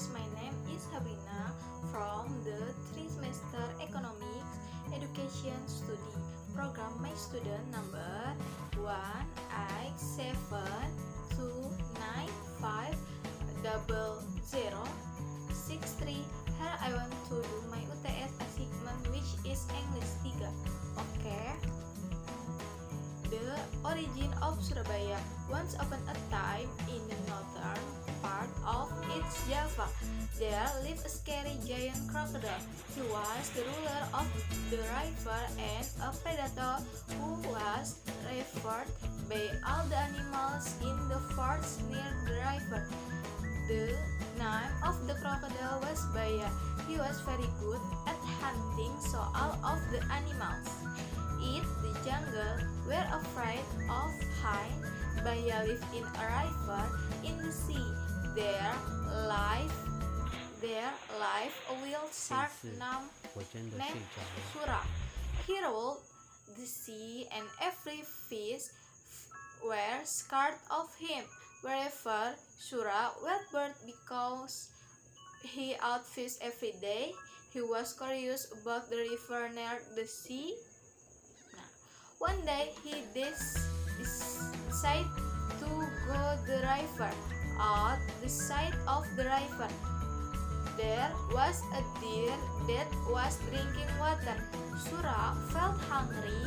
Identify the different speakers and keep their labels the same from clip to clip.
Speaker 1: News. My name is Sabrina from the 3 semester Economics Education Study Program. My student number 18729500063. Here I want to do my UTS assignment, which is English 3. Okay. The origin of Surabaya. Once upon a time, in the northern part of its Java, there lived a scary giant crocodile. He was the ruler of the river and a predator who was revered by all the animals in the forests near the river. The name of the crocodile was Baya. He was very good at hunting, so all of the animals in the jungle were afraid of him. Baya lived in a river in the sea. Their life a whale shark named Sura. He ruled the sea, and every fish were scared of him. Wherever Sura went bird because he outfished every day. He was curious about the river near the sea. One day he decided to go the river. At the side of the river, there was a deer that was drinking water. Sura felt hungry.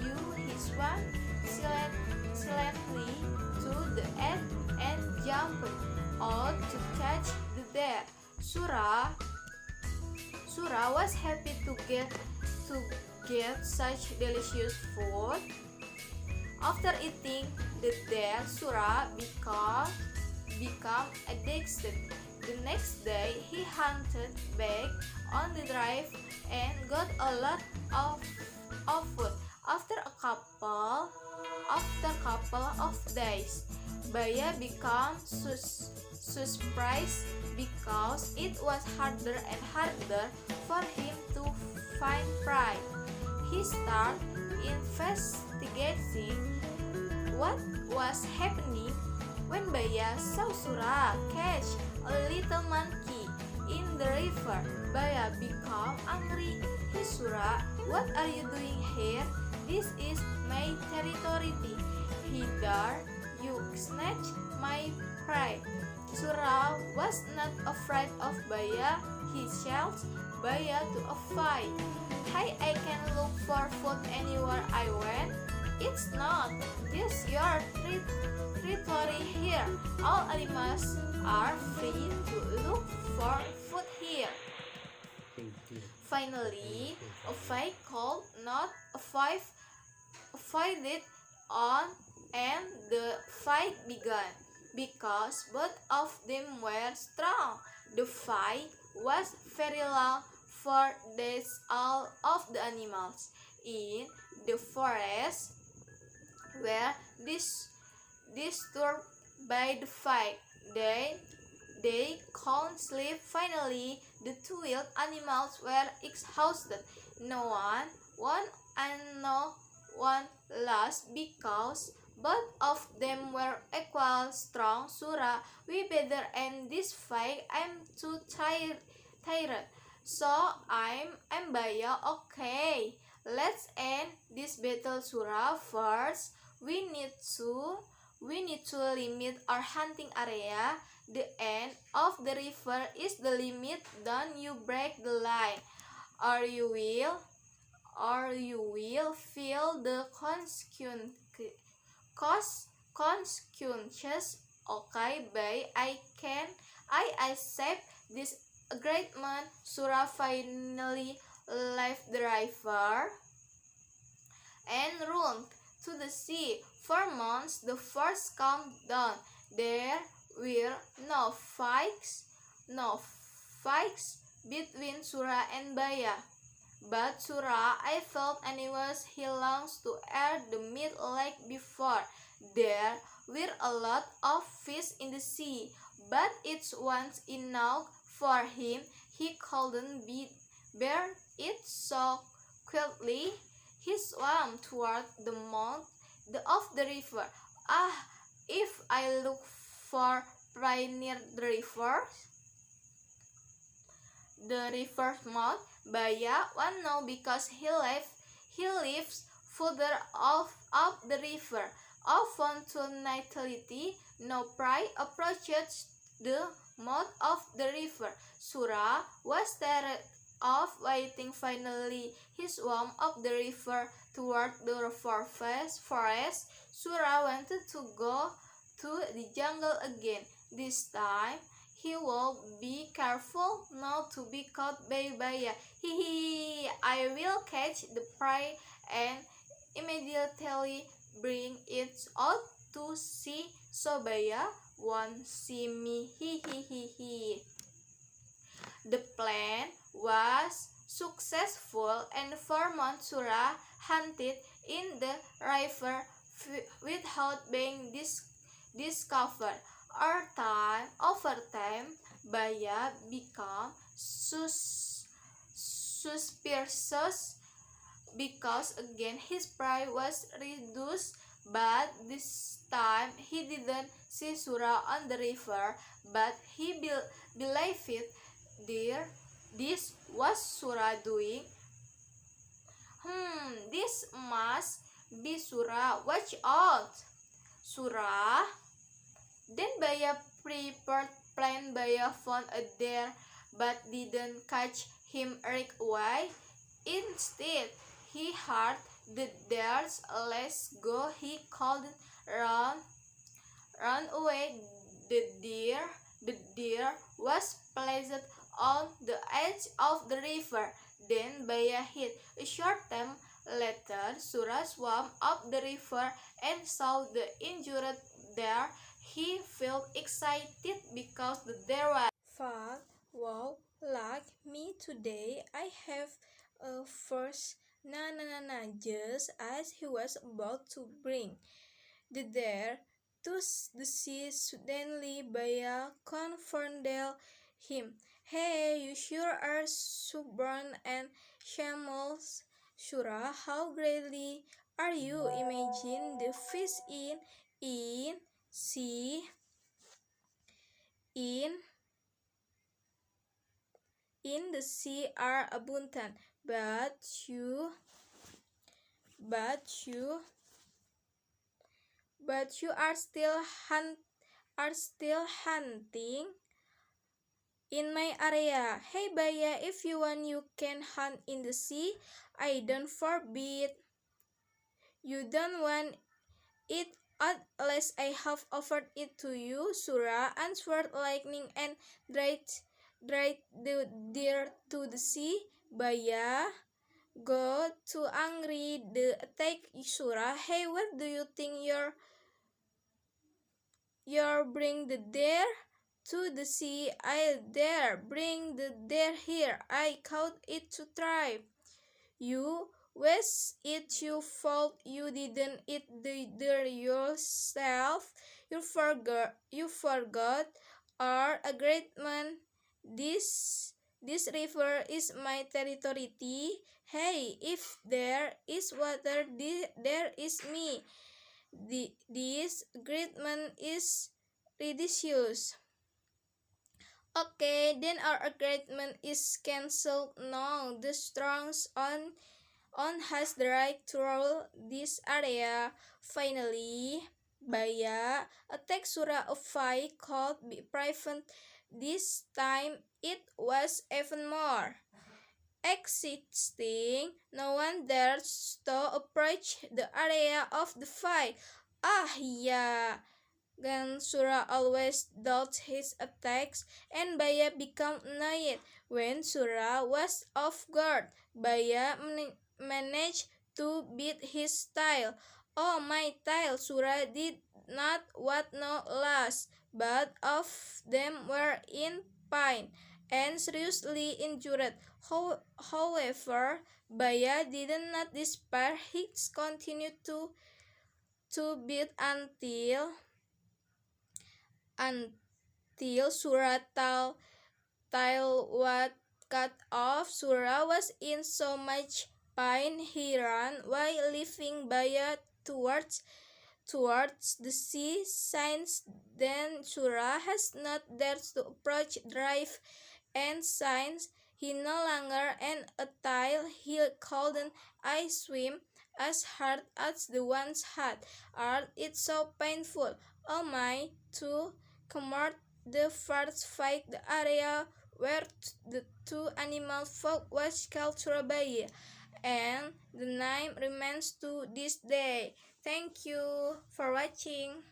Speaker 1: He swam silently to the edge and jumped out to catch the deer. Sura was happy to get such delicious food. After eating the deer, Sura became addicted. The next day, he hunted back on the drive and got a lot of food. After a couple of days, Baya became surprised because it was harder and harder for him to find prey. He started investigating what was happening when Baya saw Sura catch a little monkey in the river. Baya became angry. Hey Sura, what are you doing here? This is my territory. He dare you snatch my prey. Sura was not afraid of Baya. He shouted Baya to a fight. Hey, I can look for food anywhere I want. It's not just your territory here. All animals are free to look for food here. Finally, a fight called not a fight on, and the fight began. Because both of them were strong, the fight was very long, for days. All of the animals in the forest were disturbed by the fight. They couldn't sleep. Finally, the two wild animals were exhausted. No one lost because both of them were equal strong. Sura, we better end this fight. I'm too tired. So I'm Baya. Okay, let's end this battle, Sura. First, we need to limit our hunting area. The end of the river is the limit. Don't you break the line, or you will feel the consequences. Okay, bye. I accept this agreement. Sura finally left the river and ran to the sea. For months, the force calmed down. There were no fights between Sura and Baya. But Sura, I felt animals. He longs to air the meat like before. There were a lot of fish in the sea, but it wasn't enough for him. He couldn't bear it so quickly. He swam toward the mouth of the river. If I look for prey near the river, the river's mouth. Baya one know because he lives further up the river. Often to natality, no pride approaches the mouth of the river. Sura was tired of waiting. Finally, he swam up the river toward the forest. Sura wanted to go to the jungle again. This time, he will be careful not to be caught by Baya. I will catch the prey and immediately bring it out to sea so Baya won't see me. The plan was successful and 4 months Sura hunted in the river without being discovered. Over time, Baya became suspicious because again his pride was reduced, but this time he didn't see Sura on the river, but he believed it there. This was Sura doing. This must be Sura. Watch out, Sura. Then Baya prepared plan. Baya found a deer but didn't catch him right away. Instead, he heard the deer's legs go. He couldn't run away. The deer was placed on the edge of the river. Then Baya hit. A short time later, Sura swam up the river and saw the injured deer. He felt excited because the deer was fat. Wow, like me today, I have a first just as he was about to bring the deer to the sea. Suddenly Baya confronted him. Hey, you sure are stubborn and shameless, Sura. How greatly are you? Imagine the fish sea in the sea are abundant, but you are still hunting in my area. Hey Baya, if you want you can hunt in the sea. I don't forbid. You don't want it unless I have offered it to you. Sura answered. Lightning and dried the deer to the sea. Baya got too angry. The attack Sura. Hey, what do you think you're bring the deer to the sea? I dare bring the deer here. I caught it to try. You was it your fault you didn't eat the deer yourself? You forgot are a great man. This river is my territory. Hey, if there is water, there is me. This great man is ridiculous. Okay, then our agreement is cancelled. No, the Strongs on has the right to rule this area. Finally, Baya attacked Sura of Fai could be prevent. This time it was even more existing. No one dares to approach the area of the fight. Yeah. Sura always dodged his attacks, and Baya became annoyed when Sura was off guard. Baya managed to beat his tail. Oh, my tail! Sura did not want no loss. Both of them were in pain and seriously injured. However, Baya did not despair. He continued to beat until Sura tail was cut off. Sura was in so much pain he ran while leaving Baya towards the sea. Since then Sura has not dared to approach drive, and since He no longer and until he couldn't I swim as hard as the ones had. Are it so painful? Oh my, to command the first fight the area where the two animal folk was called Surabaya, and the name remains to this day. Thank you for watching.